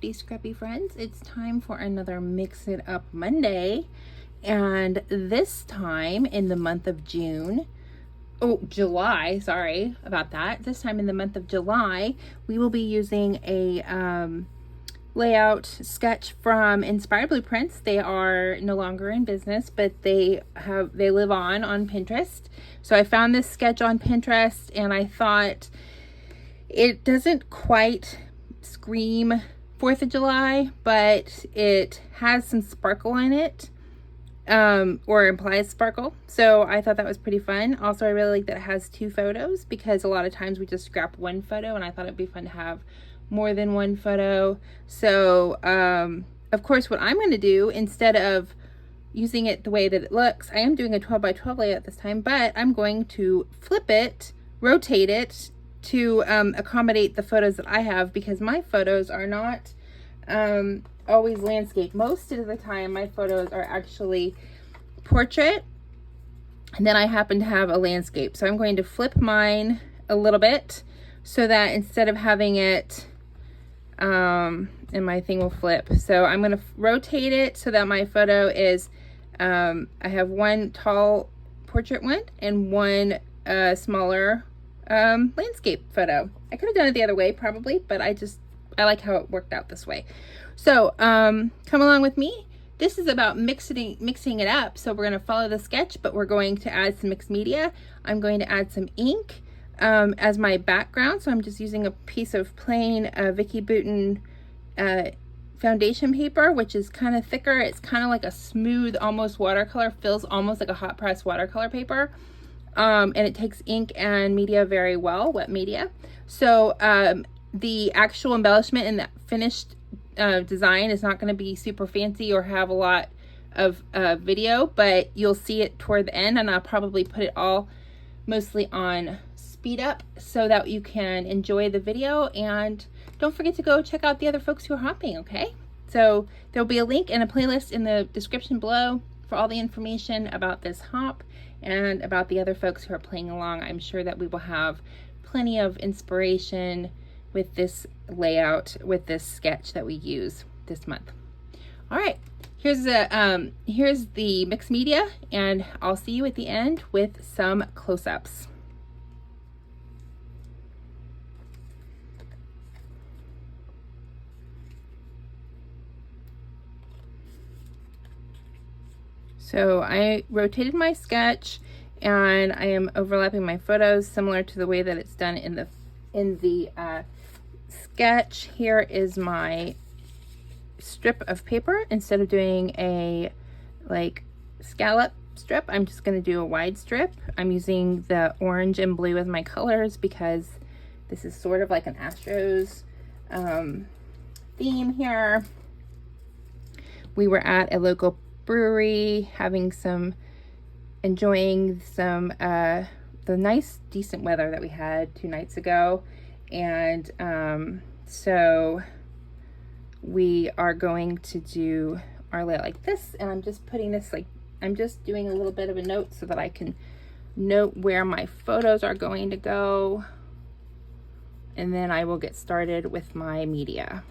happy scrappy friends. It's time for another Mix It Up Monday, and this time in the month of July, sorry about that. This time in the month of July, we will be using a layout sketch from Inspired Blueprints. They are no longer in business, but they live on Pinterest. So I found this sketch on Pinterest and I thought it doesn't quite scream 4th of July, but it has some sparkle in it, or implies sparkle. So I thought that was pretty fun. Also, I really like that it has 2 photos because a lot of times we just scrap 1 photo, and I thought it'd be fun to have more than 1 photo. So of course, what I'm going to do, instead of using it the way that it looks, I am doing a 12 by 12 layout this time, but I'm going to flip it, rotate it to accommodate the photos that I have, because my photos are not always landscape. Most of the time my photos are actually portrait, and then I happen to have a landscape. So I'm going to flip mine a little bit so that instead of having it and my thing will flip, so I'm going to rotate it so that my photo is I have 1 tall portrait one and 1 smaller landscape photo. I could have done it the other way probably, but I like how it worked out this way. So come along with me. This is about mixing it up. So we're going to follow the sketch, but we're going to add some mixed media. I'm going to add some ink as my background. So I'm just using a piece of plain Vicky Bouton foundation paper, which is kind of thicker. It's kind of like a smooth, almost watercolor, feels almost like a hot press watercolor paper. And it takes ink and media very well, wet media. So the actual embellishment in the finished design is not going to be super fancy or have a lot of video, but you'll see it toward the end, and I'll probably put it all mostly on speed up so that you can enjoy the video. And don't forget to go check out the other folks who are hopping, okay? So there'll be a link and a playlist in the description below for all the information about this hop and about the other folks who are playing along. I'm sure that we will have plenty of inspiration with this layout, with this sketch that we use this month. All right, here's the mixed media, and I'll see you at the end with some close-ups. So I rotated my sketch, and I am overlapping my photos similar to the way that it's done in the sketch. Here is my strip of paper. Instead of doing a like scallop strip, I'm just going to do a wide strip. I'm using the orange and blue as my colors because this is sort of like an Astros theme here. We were at a local brewery enjoying some the nice decent weather that we had 2 nights ago, and so we are going to do our layout like this, and I'm just putting this, like, I'm just doing a little bit of a note so that I can note where my photos are going to go, and then I will get started with my media.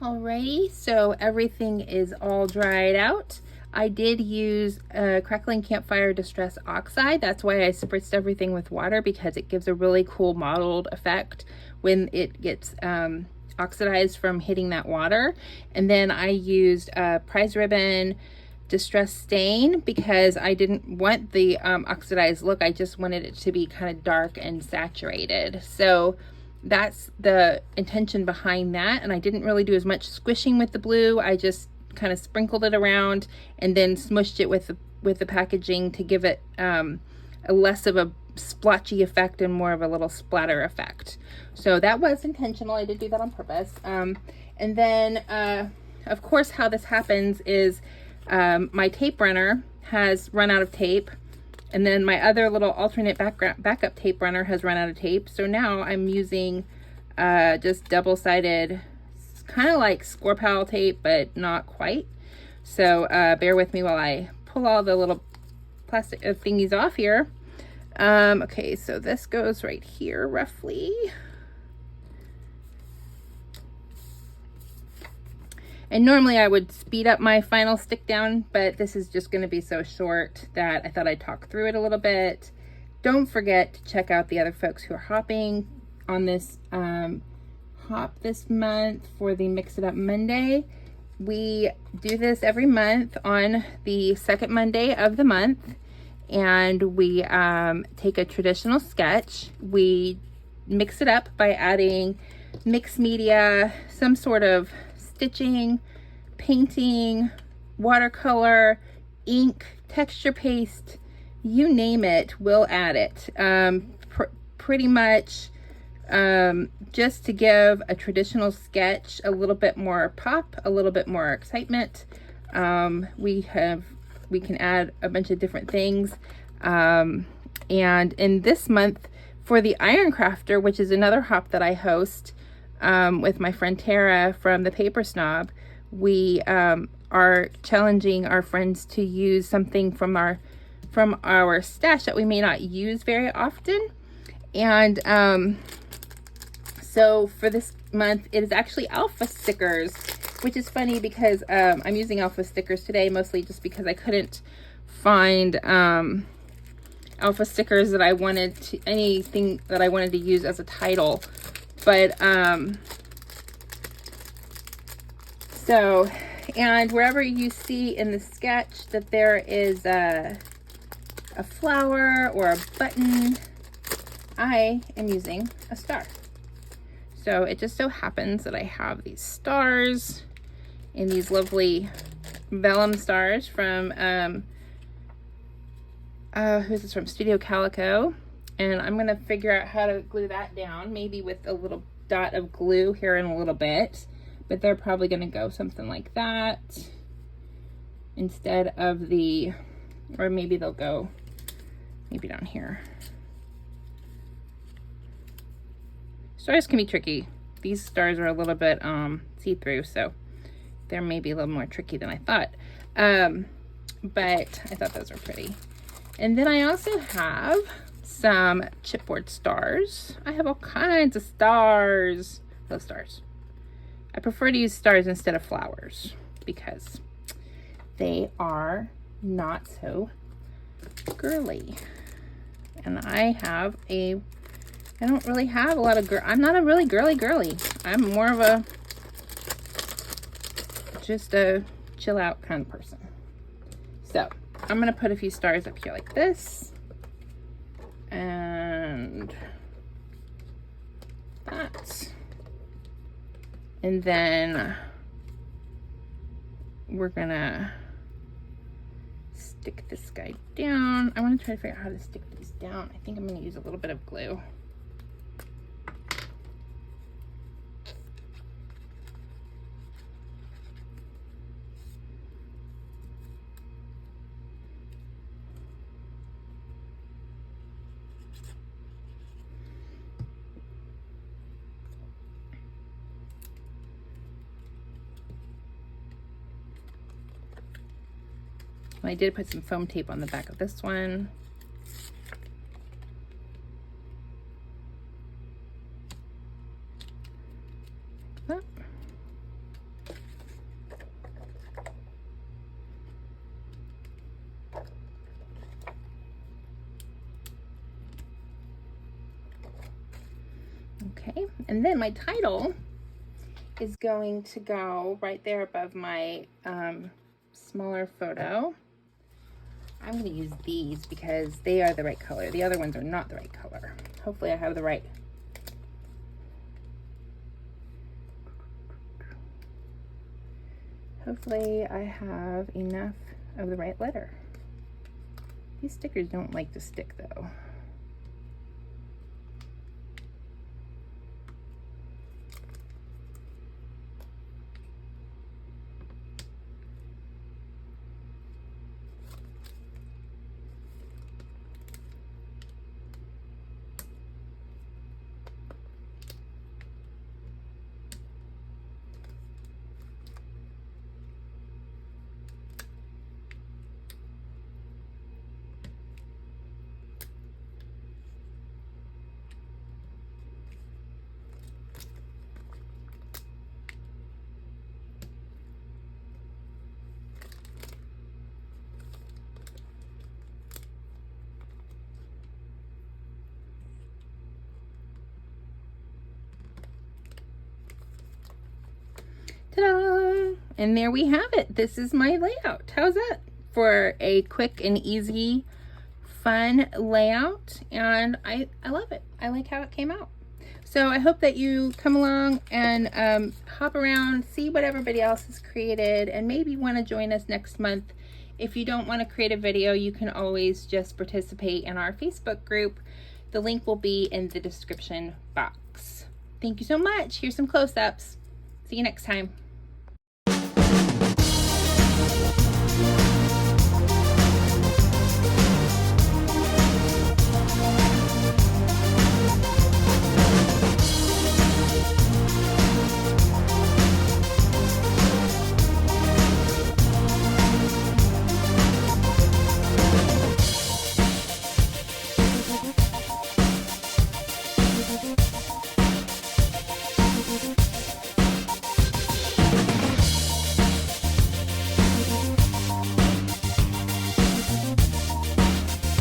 Alrighty, so everything is all dried out. I did use Crackling Campfire Distress Oxide. That's why I spritzed everything with water, because it gives a really cool mottled effect when it gets oxidized from hitting that water. And then I used Prize Ribbon Distress Stain because I didn't want the oxidized look. I just wanted it to be kind of dark and saturated. So that's the intention behind that. And I didn't really do as much squishing with the blue. I just kind of sprinkled it around and then smushed it with the packaging to give it a less of a splotchy effect and more of a little splatter effect. So that was intentional. I did do that on purpose. And then of course how this happens is my tape runner has run out of tape. And then my other little alternate backup tape runner has run out of tape. So now I'm using just double-sided, kind of like Scrapbook tape, but not quite. So bear with me while I pull all the little plastic thingies off here. Okay, so this goes right here roughly. And normally I would speed up my final stick down, but this is just going to be so short that I thought I'd talk through it a little bit. Don't forget to check out the other folks who are hopping on this hop this month for the Mix It Up Monday. We do this every month on the second Monday of the month, and we take a traditional sketch. We mix it up by adding mixed media, some sort of stitching, painting, watercolor, ink, texture paste, you name it, we'll add it. Pretty much just to give a traditional sketch a little bit more pop, a little bit more excitement. We can add a bunch of different things. And in this month for the Iron Crafter, which is another hop that I host, with my friend Tara from the Paper Snob, we are challenging our friends to use something from our stash that we may not use very often. And so for this month, it is actually alpha stickers, which is funny because I'm using alpha stickers today mostly just because I couldn't find alpha stickers that I wanted to, anything that I wanted to use as a title. But so, and wherever you see in the sketch that there is a flower or a button, I am using a star. So it just so happens that I have these stars and these lovely vellum stars from who's this from? Studio Calico. And I'm gonna figure out how to glue that down, maybe with a little dot of glue here in a little bit, but they're probably gonna go something like that instead of the, or maybe they'll go maybe down here. Stars can be tricky. These stars are a little bit see-through, so they're maybe a little more tricky than I thought. But I thought those were pretty. And then I also have some chipboard stars. I have all kinds of stars. I love stars. I prefer to use stars instead of flowers because they are not so girly. And I don't really have a lot of I'm not a really girly. I'm more of a just a chill out kind of person. So I'm gonna put a few stars up here like this. And that. And then we're gonna stick this guy down. I want to try to figure out how to stick these down. I think I'm gonna use a little bit of glue. I did put some foam tape on the back of this one. Okay, and then my title is going to go right there above my smaller photo. I'm going to use these because they are the right color. The other ones are not the right color. Hopefully I have the right. Hopefully I have enough of the right letter. These stickers don't like to stick though. Ta-da! And there we have it. This is my layout. How's that for a quick and easy, fun layout? And I love it. I like how it came out. So I hope that you come along and hop around, see what everybody else has created, and maybe want to join us next month. If you don't want to create a video, you can always just participate in our Facebook group. The link will be in the description box. Thank you so much. Here's some close-ups. See you next time.